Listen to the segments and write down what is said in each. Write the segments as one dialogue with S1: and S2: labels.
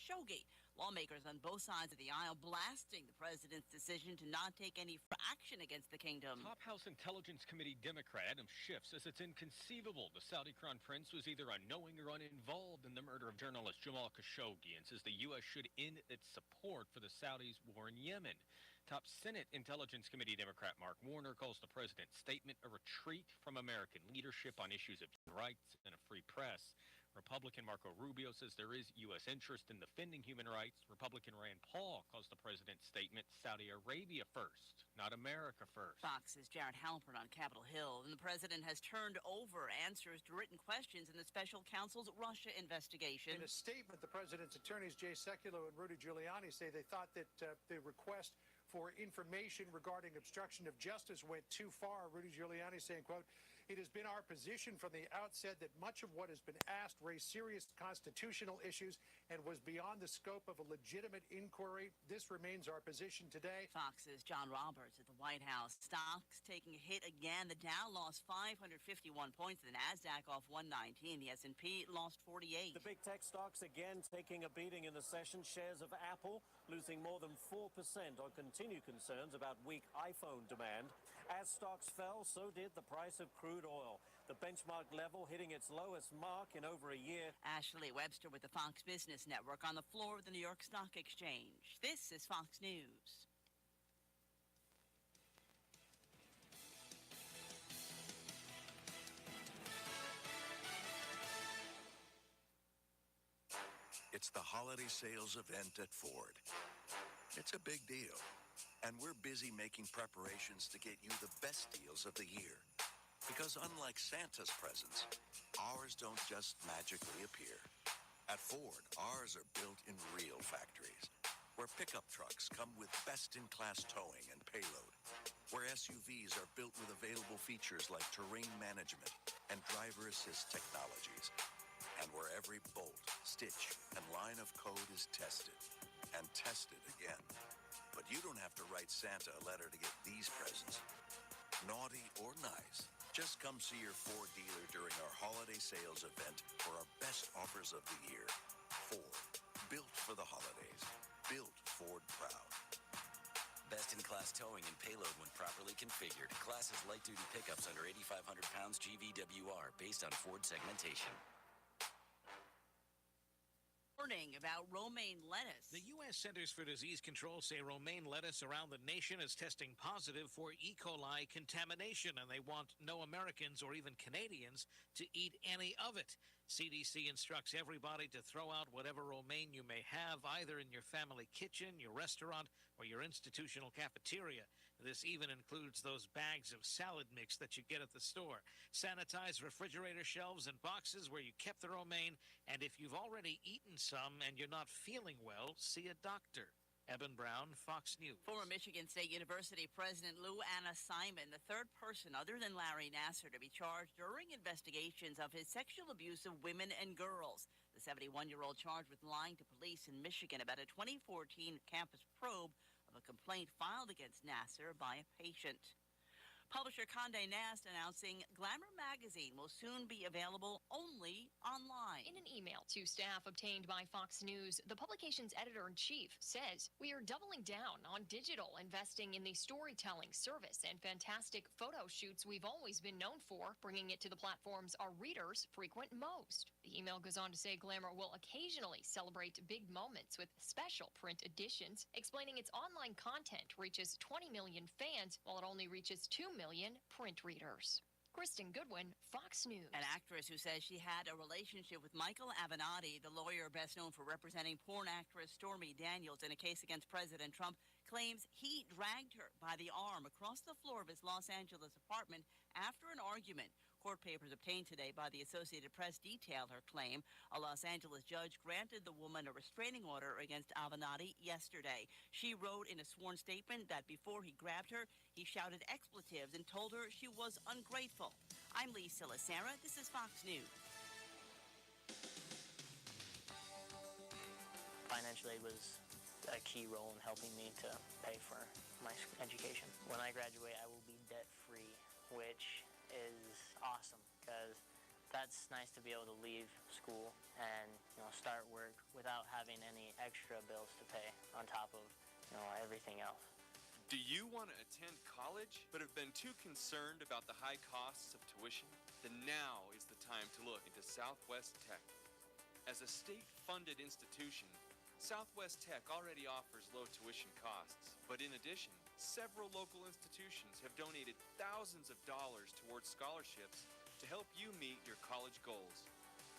S1: Khashoggi. Lawmakers on both sides of the aisle blasting the president's decision to not take any action against the kingdom.
S2: Top House Intelligence Committee Democrat Adam Schiff says it's inconceivable the Saudi crown prince was either unknowing or uninvolved in the murder of journalist Jamal Khashoggi, and says the U.S. should end its support for the Saudis' war in Yemen. Top Senate Intelligence Committee Democrat Mark Warner calls the president's statement a retreat from American leadership on issues of human rights and a free press. Republican Marco Rubio says there is U.S. interest in defending human rights. Republican Rand Paul calls the president's statement Saudi Arabia first, not America first.
S1: Fox's Jared Halpern on Capitol Hill. And the president has turned over answers to written questions in the special counsel's Russia investigation.
S3: In a statement, the president's attorneys, Jay Sekulow and Rudy Giuliani, say they thought that the request for information regarding obstruction of justice went too far. Rudy Giuliani saying, quote, "It has been our position from the outset that much of what has been asked raised serious constitutional issues and was beyond the scope of a legitimate inquiry. This remains our position today."
S1: Fox's John Roberts at the White House. Stocks taking a hit again. The Dow lost 551 points. The NASDAQ off 119. The S&P lost 48.
S4: The big tech stocks again taking a beating in the session. Shares of Apple losing more than 4% on continued concerns about weak iPhone demand. As stocks fell, so did the price of crude oil. The benchmark level hitting its lowest mark in over a year.
S1: Ashley Webster with the Fox Business Network on the floor of the New York Stock Exchange. This is Fox News.
S5: It's the holiday sales event at Ford. It's a big deal, and we're busy making preparations to get you the best deals of the year. Because unlike Santa's presents, ours don't just magically appear. At Ford, ours are built in real factories, where pickup trucks come with best-in-class towing and payload, where SUVs are built with available features like terrain management and driver assist technologies, and where every bolt, stitch, and line of code is tested and tested again. But you don't have to write Santa a letter to get these presents. Naughty or nice, just come see your Ford dealer during our holiday sales event for our best offers of the year. Ford, built for the holidays, built Ford proud.
S6: Best-in-class towing and payload when properly configured. Classes light-duty pickups under 8,500 pounds GVWR based on Ford segmentation.
S1: Warning about romaine lettuce.
S7: The U.S. Centers for Disease Control say romaine lettuce around the nation is testing positive for E. coli contamination, and they want no Americans or even Canadians to eat any of it. CDC instructs everybody to throw out whatever romaine you may have, either in your family kitchen, your restaurant, or your institutional cafeteria. This even includes those bags of salad mix that you get at the store. Sanitize refrigerator shelves and boxes where you kept the romaine, and if you've already eaten some and you're not feeling well, see a doctor. Eben Brown, Fox News.
S1: Former Michigan State University President Lou Anna Simon, the third person other than Larry Nassar to be charged during investigations of his sexual abuse of women and girls. The 71-year-old charged with lying to police in Michigan about a 2014 campus probe of a complaint filed against Nassar by a patient. Publisher Condé Nast announcing Glamour magazine will soon be available only online.
S8: In an email to staff obtained by Fox News, the publication's editor-in-chief says, "We are doubling down on digital, investing in the storytelling service and fantastic photo shoots we've always been known for, bringing it to the platforms our readers frequent most." The email goes on to say Glamour will occasionally celebrate big moments with special print editions, explaining its online content reaches 20 million fans while it only reaches 2 million print readers. Kristen Goodwin, Fox News.
S1: An actress who says she had a relationship with Michael Avenatti, the lawyer best known for representing porn actress Stormy Daniels in a case against President Trump, claims he dragged her by the arm across the floor of his Los Angeles apartment after an argument. Court papers obtained today by the Associated Press detail her claim. A Los Angeles judge granted the woman a restraining order against Avenatti yesterday. She wrote in a sworn statement that before he grabbed her, he shouted expletives and told her she was ungrateful. I'm Lee Silasera. This is Fox News.
S9: Financial aid was a key role in helping me to pay for my education. When I graduate, I will be debt-free, which is awesome because that's nice to be able to leave school and start work without having any extra bills to pay on top of everything else.
S10: Do you want to attend college but have been too concerned about the high costs of tuition? Then now is the time to look into Southwest Tech. As a state-funded institution, Southwest Tech already offers low tuition costs, but in addition, several local institutions have donated thousands of dollars towards scholarships to help you meet your college goals.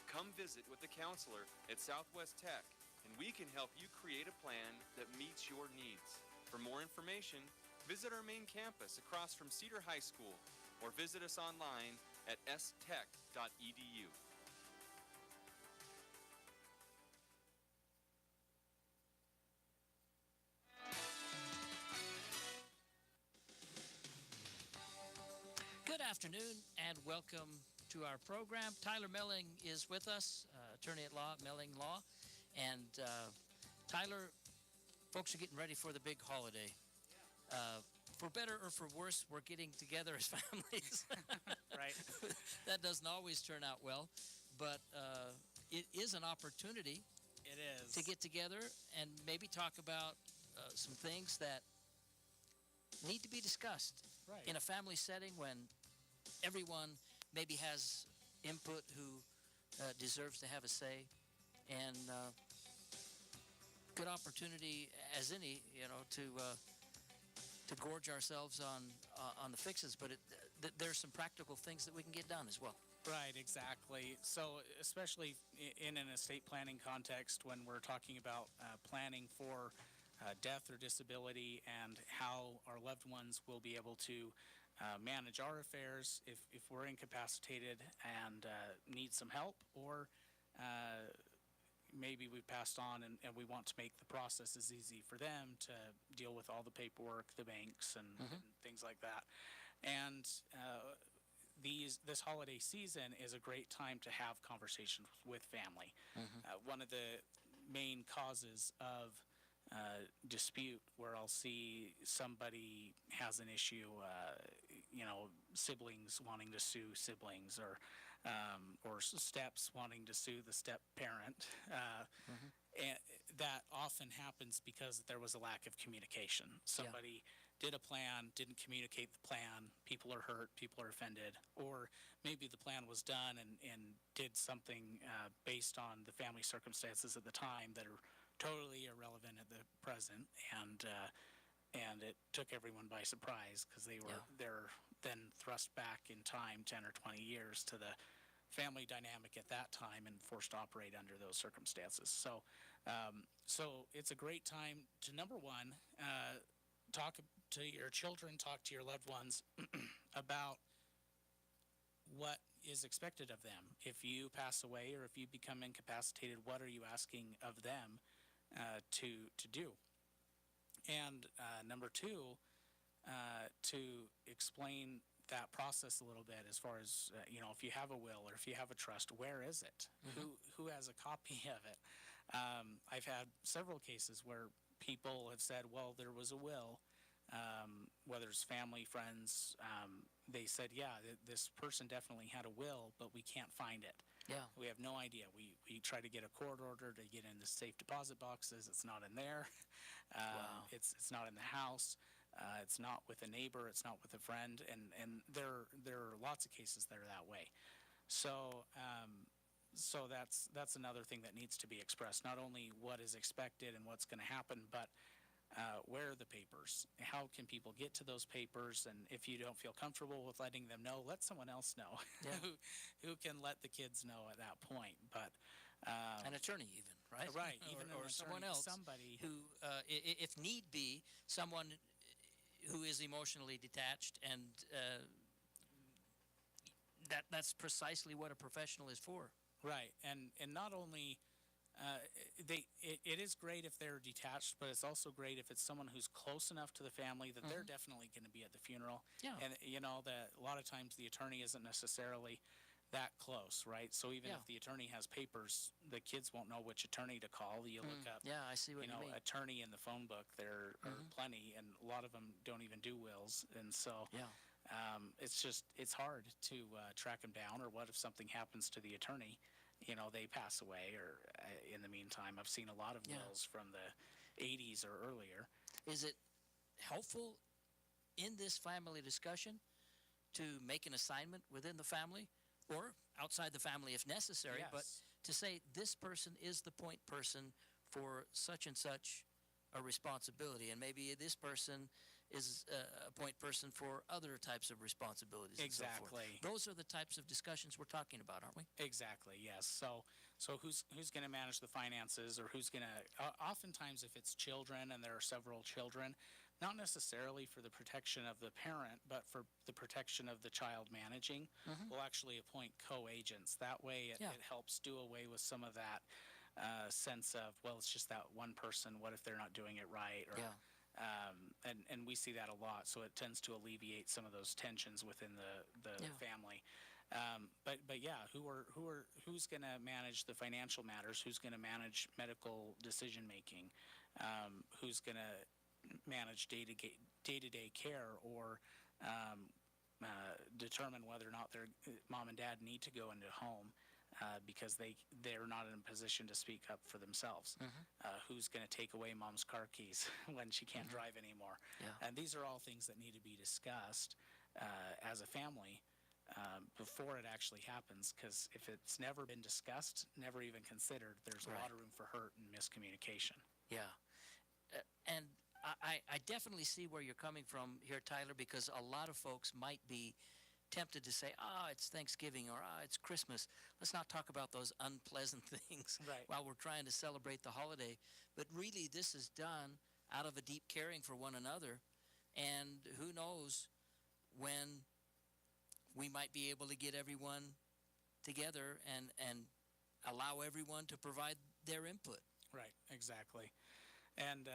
S10: Come visit with a counselor at Southwest Tech, and we can help you create a plan that meets your needs. For more information, visit our main campus across from Cedar High School or visit us online at stech.edu.
S11: Good afternoon and welcome to our program. Tyler Melling is with us, attorney at law at Melling Law. And Tyler, folks are getting ready for the big holiday. For better or for worse, we're getting together as families.
S12: Right.
S11: That doesn't always turn out well, but it is an opportunity.
S12: It is.
S11: To get together and maybe talk about some things that need to be discussed in a family setting when everyone maybe has input who deserves to have a say, and good opportunity as any, to gorge ourselves on the fixes, but there's some practical things that we can get done as well.
S12: Right, exactly. So especially in an estate planning context, when we're talking about planning for death or disability and how our loved ones will be able to manage our affairs if we're incapacitated and need some help, or maybe we passed on and we want to make the process as easy for them to deal with all the paperwork, the banks, and things like that. And this holiday season is a great time to have conversations with family. One of the main causes of dispute where I'll see somebody has an issue, siblings wanting to sue siblings, or steps wanting to sue the step parent. And that often happens because there was a lack of communication. Somebody did a plan, didn't communicate the plan, people are hurt, people are offended, or maybe the plan was done and did something based on the family circumstances at the time that are totally irrelevant at the present, and it took everyone by surprise because they're then thrust back in time 10 or 20 years to the family dynamic at that time and forced to operate under those circumstances. So it's a great time to, number one, talk to your children, talk to your loved ones about what is expected of them. If you pass away or if you become incapacitated, what are you asking of them to do? And number two, to explain that process a little bit as far as, if you have a will or if you have a trust, where is it? Who has a copy of it? I've had several cases where people have said, well, there was a will, whether it's family, friends, they said, yeah, this person definitely had a will, but we can't find it.
S11: Yeah.
S12: We have no idea. We try to get a court order to get in the safe deposit boxes. It's not in there.
S11: Wow.
S12: It's not in the house. It's not with a neighbor. It's not with a friend. And there are lots of cases that are that way. So that's another thing that needs to be expressed. Not only what is expected and what's going to happen, but where are the papers? How can people get to those papers? And if you don't feel comfortable with letting them know, let someone else know who can let the kids know at that point. But
S11: an attorney even, right?
S12: Right, even
S11: or someone else,
S12: somebody
S11: who, if need be, someone who is emotionally detached, and that's precisely what a professional is for.
S12: Right, and not only it is great if they're detached, but it's also great if it's someone who's close enough to the family that they're definitely going to be at the funeral.
S11: Yeah.
S12: And that a lot of times the attorney isn't necessarily that close, right? So even if the attorney has papers, the kids won't know which attorney to call. You look up,
S11: yeah, I see what you mean.
S12: Attorney in the phone book. There are plenty, and a lot of them don't even do wills, and so It's hard to track them down. Or what if something happens to the attorney? They pass away, or in the meantime, I've seen a lot of wills from the 80s or earlier.
S11: Is it helpful in this family discussion to make an assignment within the family or outside the family if necessary,
S12: Yes.
S11: but to say this person is the point person for such and such a responsibility, and maybe this person is a point person for other types of responsibilities.
S12: Exactly.
S11: And so forth. Those are the types of discussions we're talking about, aren't we?
S12: Exactly. Yes. So who's going to manage the finances, or who's going to? Oftentimes, if it's children and there are several children, not necessarily for the protection of the parent, but for the protection of the child managing, we'll actually appoint co-agents. That way, it helps do away with some of that sense of, well, it's just that one person. What if they're not doing it right? Or, and we see that a lot. So it tends to alleviate some of those tensions within the family. But yeah, who's going to manage the financial matters? Who's going to manage medical decision making? Who's going to manage day-to-day care, or determine whether or not their mom and dad need to go into a home because they're not in a position to speak up for themselves. Who's going to take away mom's car keys when she can't drive anymore? And these are all things that need to be discussed as a family before it actually happens, because if it's never been discussed, never even considered, there's a lot of room for hurt and miscommunication.
S11: Yeah. And I definitely see where you're coming from here, Tyler, because a lot of folks might be tempted to say, it's Thanksgiving, or it's Christmas. Let's not talk about those unpleasant things while we're trying to celebrate the holiday. But really, this is done out of a deep caring for one another. And who knows when we might be able to get everyone together and allow everyone to provide their input.
S12: Right, exactly. And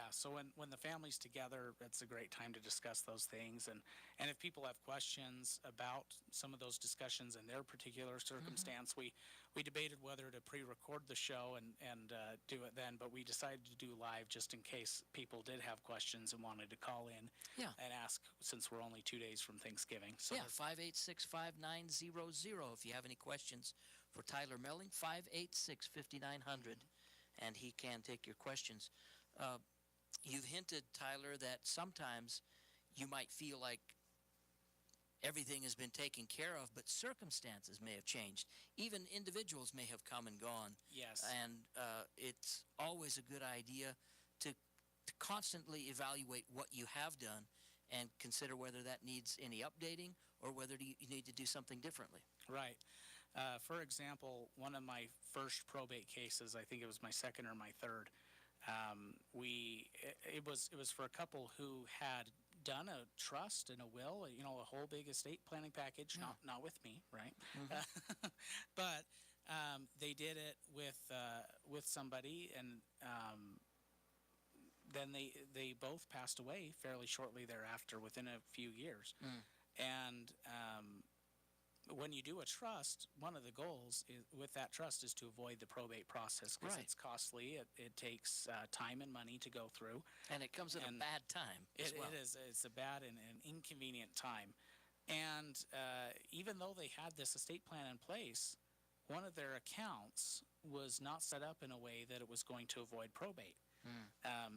S12: so when the family's together, it's a great time to discuss those things. And if people have questions about some of those discussions in their particular circumstance, we debated whether to pre-record the show and do it then, but we decided to do live just in case people did have questions and wanted to call in and ask, since we're only 2 days from Thanksgiving. So
S11: 586-5900 if you have any questions for Tyler Melling, 586-5900. And he can take your questions. You've hinted, Tyler, that sometimes you might feel like everything has been taken care of, but circumstances may have changed. Even individuals may have come and gone.
S12: Yes.
S11: And it's always a good idea to constantly evaluate what you have done and consider whether that needs any updating or whether you need to do something differently.
S12: Right. For example, one of my first probate cases, I think it was my second or my third, it was for a couple who had done a trust and a will, a whole big estate planning package, not with me, right? But they did it with somebody, and then they both passed away fairly shortly thereafter, within a few years. And when you do a trust, one of the goals with that trust is to avoid the probate process, because it's costly. It takes time and money to go through.
S11: And it comes at a bad time as well.
S12: It is. It's a bad and an inconvenient time. And even though they had this estate plan in place, one of their accounts was not set up in a way that it was going to avoid probate.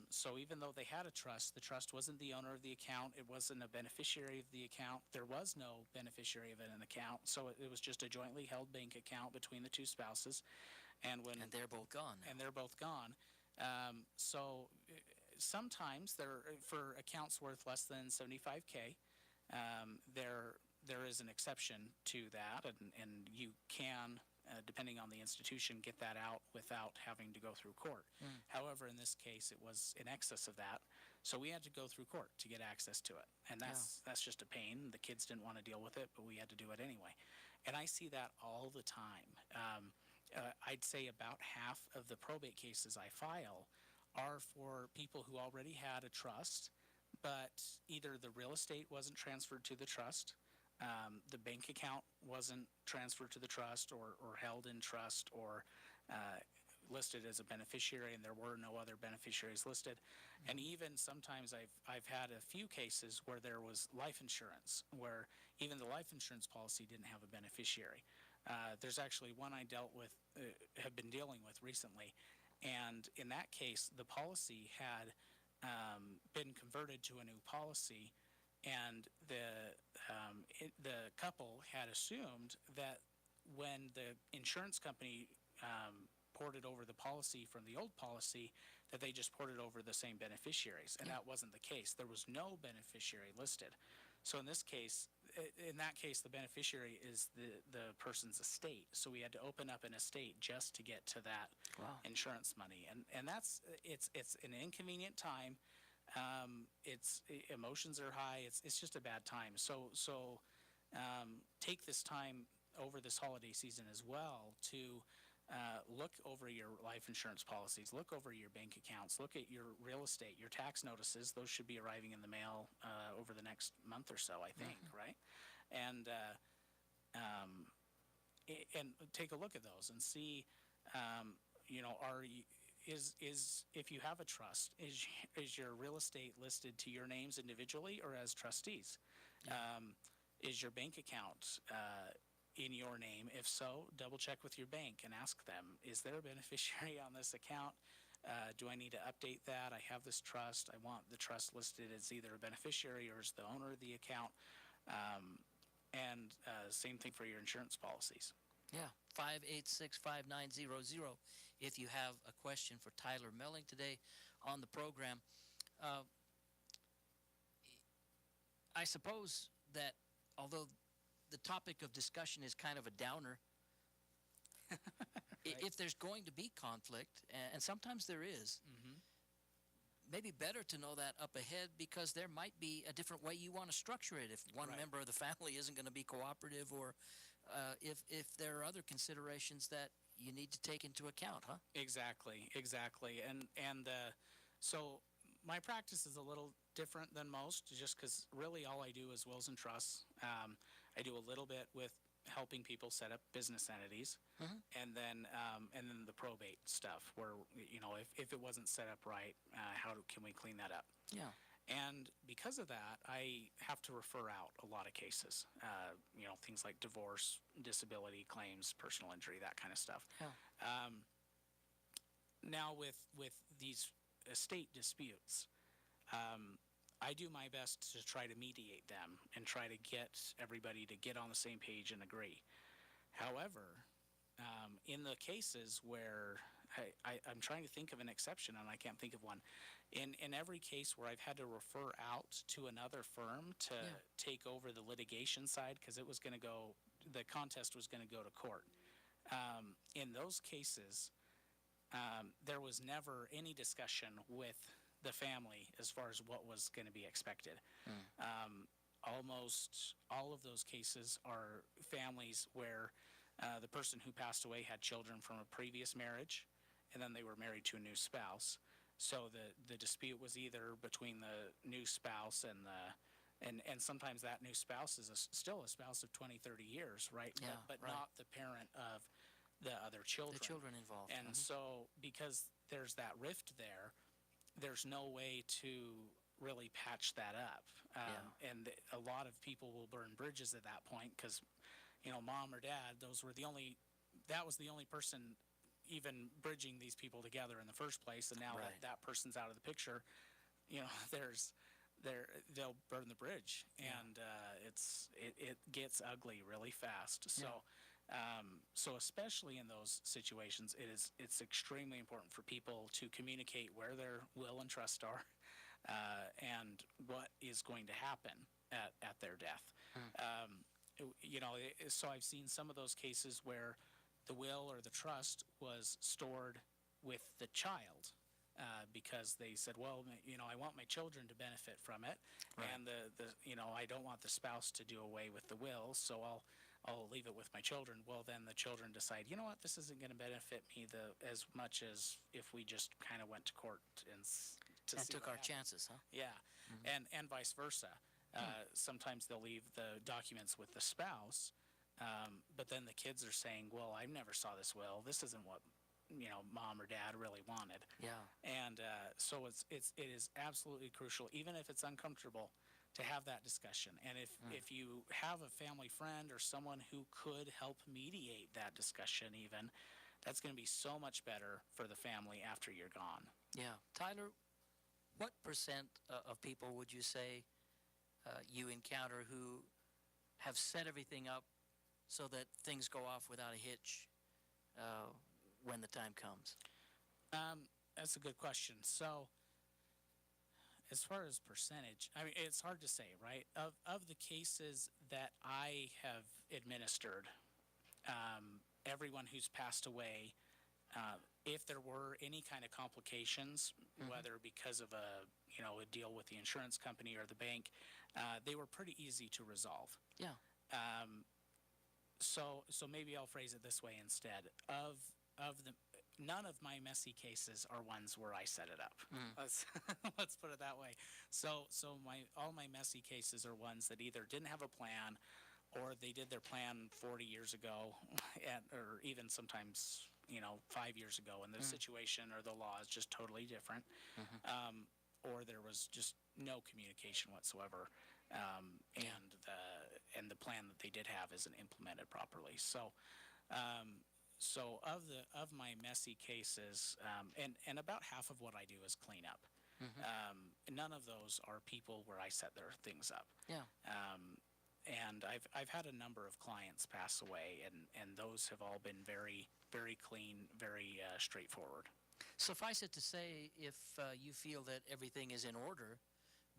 S12: So even though they had a trust, the trust wasn't the owner of the account. It wasn't a beneficiary of the account. There was no beneficiary of an account. So it was just a jointly held bank account between the two spouses. And
S11: they're both gone now.
S12: And they're both gone. So sometimes for accounts worth less than $75K, there is an exception to that, and you can, depending on the institution, get that out without having to go through court. However, in this case, it was in excess of that, so we had to go through court to get access to it, and that's just a pain. The kids didn't want to deal with it, but we had to do it anyway. And I see that all the time. I'd say about half of the probate cases I file are for people who already had a trust, but either the real estate wasn't transferred to the trust, the bank account wasn't transferred to the trust or held in trust, or listed as a beneficiary, and there were no other beneficiaries listed. And even sometimes I've had a few cases where there was life insurance, where even the life insurance policy didn't have a beneficiary. There's actually one I have been dealing with recently, and in that case, the policy had been converted to a new policy, and the couple had assumed that when the insurance company ported over the policy from the old policy, that they just ported over the same beneficiaries, and that wasn't the case. There was no beneficiary listed. So in that case, the beneficiary is the person's estate. So we had to open up an estate just to get to that insurance money, and it's an inconvenient time. Emotions are high. It's just a bad time. So take this time over this holiday season as well to look over your life insurance policies, look over your bank accounts, look at your real estate, your tax notices. Those should be arriving in the mail over the next month or so, I think, right? And take a look at those and see, if you have a trust, is your real estate listed to your names individually or as trustees? Is your bank account in your name? If so, double check with your bank and ask them, is there a beneficiary on this account? Do I need to update that? I have this trust. I want the trust listed as either a beneficiary or as the owner of the account. And same thing for your insurance policies.
S11: Yeah, 586-5900 if you have a question for Tyler Melling today on the program. I suppose that although the topic of discussion is kind of a downer, if there's going to be conflict, and sometimes there is, maybe better to know that up ahead, because there might be a different way you want to structure it if one member of the family isn't going to be cooperative, or if there are other considerations that you need to take into account, huh?
S12: Exactly. And so my practice is a little different than most, just because really all I do is wills and trusts. I do a little bit with helping people set up business entities, and then the probate stuff, where if it wasn't set up right, can we clean that up?
S11: Yeah.
S12: And because of that, I have to refer out a lot of cases, things like divorce, disability claims, personal injury, that kind of stuff.
S11: Yeah.
S12: Now with these estate disputes, I do my best to try to mediate them and try to get everybody to get on the same page and agree. However, in the cases where I'm trying to think of an exception, and I can't think of one. In every case where I've had to refer out to another firm to take over the litigation side, because the contest was going to go to court. In those cases, there was never any discussion with the family as far as what was going to be expected. Almost all of those cases are families where the person who passed away had children from a previous marriage, and then they were married to a new spouse. So the dispute was either between the new spouse and sometimes that new spouse is still a spouse of 20, 30 years, right?
S11: Yeah,
S12: but not the parent of the other children.
S11: The children involved.
S12: And so because there's that rift there, there's no way to really patch that up. And a lot of people will burn bridges at that point because, mom or dad, that was the only person even bridging these people together in the first place, and now that person's out of the picture, they'll burn the bridge, and it gets ugly really fast. So especially in those situations, it's extremely important for people to communicate where their will and trust are, and what is going to happen at their death. So I've seen some of those cases where the will or the trust was stored with the child, because they said, well, I want my children to benefit from it, and I don't want the spouse to do away with the will, so I'll leave it with my children. Well, then the children decide, this isn't going to benefit me as much as if we just kind of went to court and
S11: took our chances, huh?
S12: Yeah, and vice versa. Sometimes they'll leave the documents with the spouse, but then the kids are saying, well, I never saw this will. This isn't what mom or dad really wanted.
S11: Yeah.
S12: And so it is absolutely crucial, even if it's uncomfortable, to have that discussion. And if you have a family friend or someone who could help mediate that discussion even, that's going to be so much better for the family after you're gone.
S11: Yeah. Tyler, what percent of people would you say you encounter who have set everything up so that things go off without a hitch when the time comes?
S12: That's a good question. So, as far as percentage, I mean, it's hard to say, right? Of the cases that I have administered, everyone who's passed away, if there were any kind of complications, whether because of a deal with the insurance company or the bank, they were pretty easy to resolve.
S11: Yeah.
S12: So maybe I'll phrase it this way instead. None of my messy cases are ones where I set it up. Let's put it that way. So all my messy cases are ones that either didn't have a plan, or they did their plan 40 years ago, or even sometimes 5 years ago, and the situation or the law is just totally different, or there was just no communication whatsoever, and the plan that they did have isn't implemented properly. So of my messy cases, and about half of what I do is clean up. None of those are people where I set their things up.
S11: Yeah.
S12: And I've had a number of clients pass away, and those have all been very, very clean, very straightforward.
S11: Suffice it to say, if you feel that everything is in order,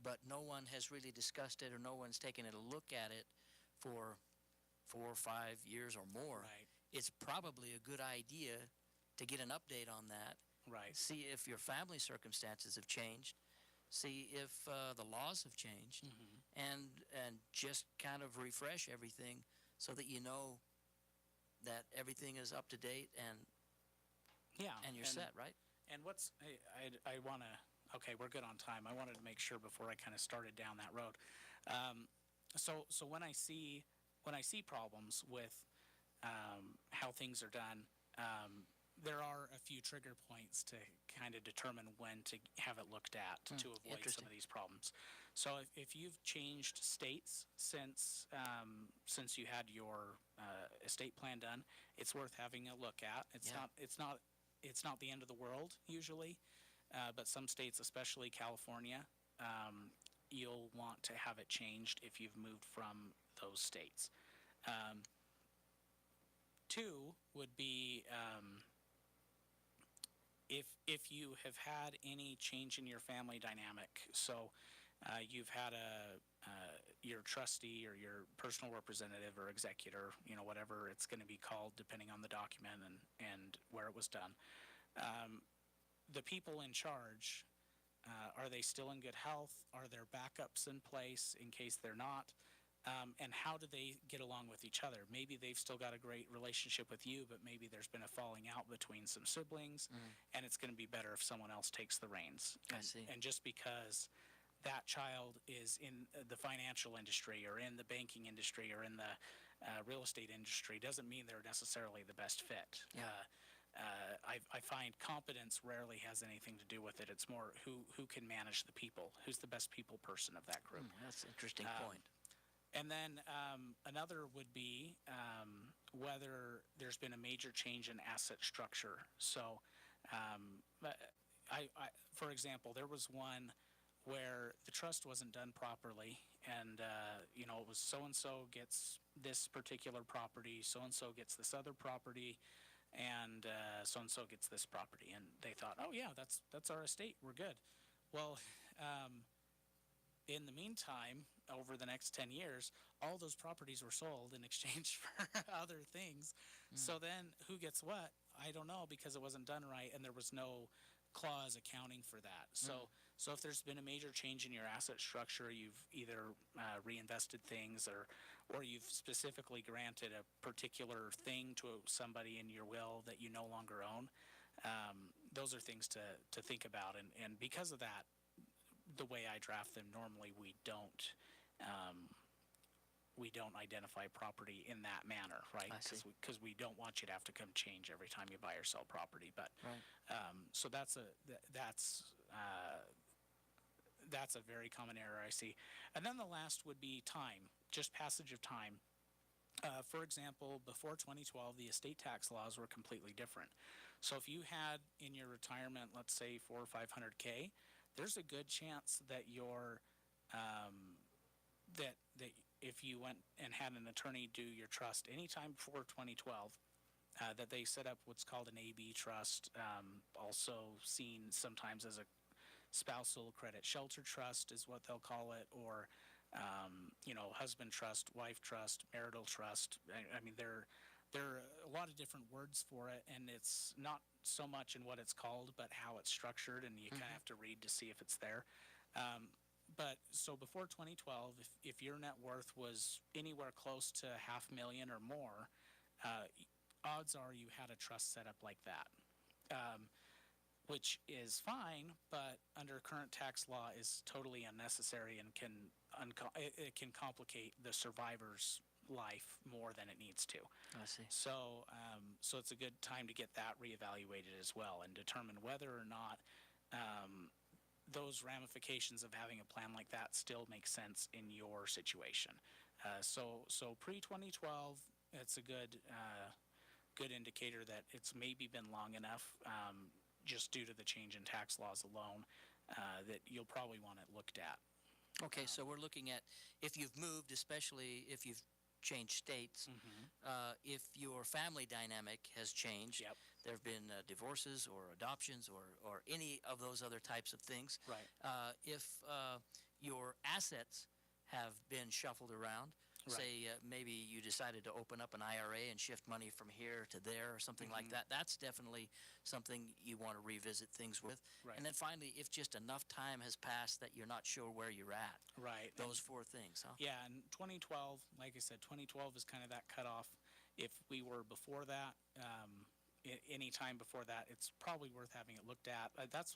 S11: but no one has really discussed it or no one's taken a look at it for 4 or 5 years or more,
S12: Right.
S11: it's probably a good idea to get an update on that.
S12: Right.
S11: See if your family circumstances have changed. See if the laws have changed, and just kind of refresh everything so that you know that everything is up to date and you're set, right?
S12: And I want to, okay, we're good on time. I wanted to make sure before I kind of started down that road. So when I see problems with how things are done, there are a few trigger points to kind of determine when to have it looked at to avoid some of these problems. So if you've changed states since you had your estate plan done, it's worth having a look at. It's not the end of the world usually, but some states, especially California, you'll want to have it changed if you've moved from those states. Two would be if you have had any change in your family dynamic. So you've had your trustee or your personal representative or executor, whatever it's going to be called depending on the document and where it was done. The people in charge, are they still in good health? Are there backups in place in case they're not? And how do they get along with each other? Maybe they've still got a great relationship with you, but maybe there's been a falling out between some siblings, and it's going to be better if someone else takes the reins.
S11: I see.
S12: And just because that child is in the financial industry or in the banking industry or in the real estate industry doesn't mean they're necessarily the best fit.
S11: Yeah.
S12: I find competence rarely has anything to do with it. It's more who can manage the people, who's the best people person of that group.
S11: That's an interesting point.
S12: And then another would be whether there's been a major change in asset structure. So, for example, there was one where the trust wasn't done properly, and it was so-and-so gets this particular property, so-and-so gets this other property, and so-and-so gets this property. And they thought, oh yeah, that's our estate, we're good. Well, in the meantime, over the next 10 years, all those properties were sold in exchange for other things. So then who gets what? I don't know, because it wasn't done right and there was no clause accounting for that. So if there's been a major change in your asset structure, you've either reinvested things or you've specifically granted a particular thing to somebody in your will that you no longer own, those are things to think about. And because of that, the way I draft them, normally we don't we don't identify property in that manner, right?
S11: I see.
S12: Because we don't want you to have to come change every time you buy or sell property. But
S11: Right.
S12: so that's a very common error I see. And then the last would be time, just passage of time. For example, before 2012, the estate tax laws were completely different. So if you had in your retirement, let's say 400 or 500K, there's a good chance that your that if you went and had an attorney do your trust anytime before 2012, that they set up what's called an AB trust, also seen sometimes as a spousal credit shelter trust is what they'll call it, or husband trust, wife trust, marital trust. I mean, there are a lot of different words for it, and it's not so much in what it's called, but how it's structured, and you kind of have to read to see if it's there. But so before 2012, if your net worth was anywhere close to $500,000 or more, odds are you had a trust set up like that. Which is fine, but under current tax law is totally unnecessary and it can complicate the survivor's life more than it needs to.
S11: I see.
S12: So it's a good time to get that reevaluated as well and determine whether or not those ramifications of having a plan like that still make sense in your situation. So pre-2012, it's a good indicator that it's maybe been long enough. Just due to the change in tax laws alone, that you'll probably want it looked at.
S11: Okay, so we're looking at if you've moved, especially if you've changed states, if your family dynamic has changed,
S12: Yep.
S11: there have been divorces or adoptions or any of those other types of things.
S12: Right.
S11: If your assets have been shuffled around,
S12: Right.
S11: say maybe you decided to open up an IRA and shift money from here to there or something like that, that's definitely something you want to revisit things with.
S12: Right.
S11: And then finally, if just enough time has passed that you're not sure where you're at.
S12: Right.
S11: Those four things, huh?
S12: Yeah, and 2012, like I said, 2012 is kind of that cutoff. If we were before that, any time before that, it's probably worth having it looked at. That's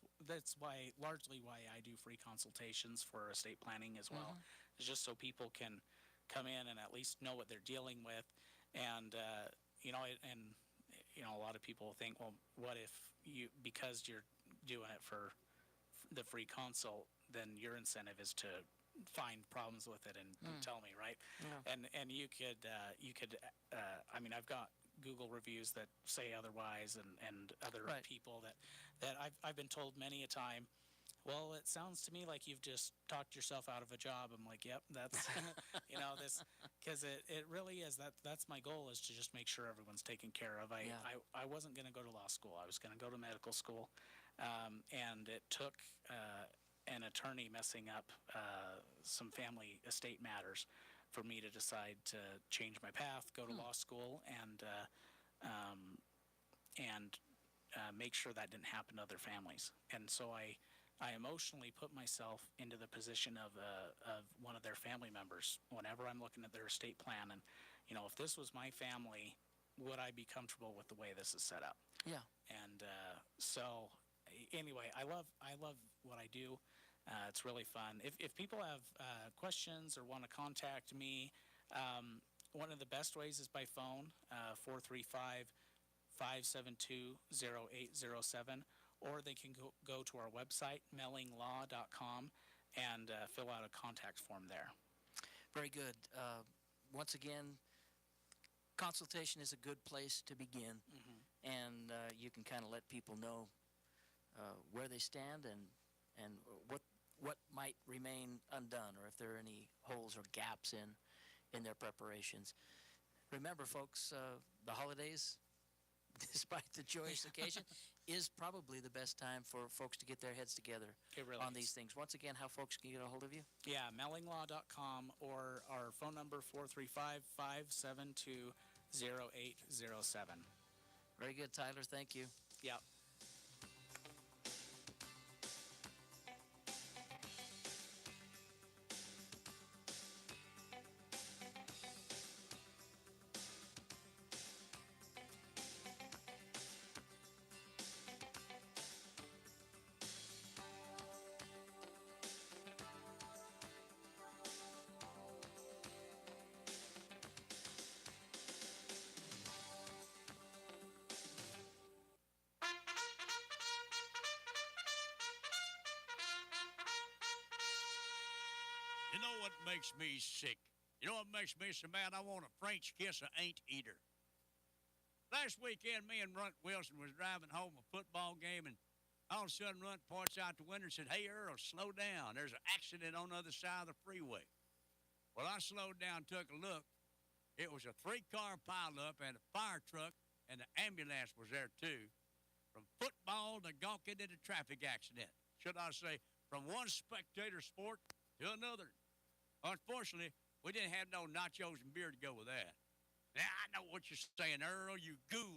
S12: largely why I do free consultations for estate planning as well. It's just so people can come in and at least know what they're dealing with, and a lot of people think, well, what if because you're doing it for the free consult, then your incentive is to find problems with it and tell me, right?
S11: Yeah.
S12: And you could I mean, I've got Google reviews that say otherwise, and other
S11: Right.
S12: people that I've been told many a time, well, it sounds to me like you've just talked yourself out of a job. I'm like, yep, that's, this, because it really is. That's my goal, is to just make sure everyone's taken care of. I wasn't going to go to law school. I was going to go to medical school. And it took an attorney messing up some family estate matters for me to decide to change my path, go to law school, and make sure that didn't happen to other families. And so I emotionally put myself into the position of one of their family members whenever I'm looking at their estate plan. And, if this was my family, would I be comfortable with the way this is set up?
S11: Yeah.
S12: And so anyway, I love what I do. It's really fun. If people have questions or want to contact me, one of the best ways is by phone, 435-572-0807, or they can go to our website, mellinglaw.com, and fill out a contact form there.
S11: Very good. Once again, consultation is a good place to begin, and you can kind of let people know where they stand and what might remain undone, or if there are any holes or gaps in their preparations. Remember, folks, the holidays, despite the joyous occasion, is probably the best time for folks to get their heads together on these things. Once again, how folks can get a hold of you?
S12: Yeah, mellinglaw.com, or our phone number, 435-572-0807.
S11: Very good, Tyler. Thank you.
S12: Yep.
S13: You know what makes me sick? You know what makes me so mad? I want a French kiss a ain't eater. Last weekend, me and Runt Wilson was driving home a football game, and all of a sudden Runt points out the window and said, "Hey, Earl, slow down. There's an accident on the other side of the freeway." Well, I slowed down, took a look. It was a 3-car pileup, and a fire truck and the ambulance was there, too. From football to gawking at a traffic accident. Should I say, from one spectator sport to another. Unfortunately, we didn't have no nachos and beer to go with that. Now, I know what you're saying, Earl, you ghoul.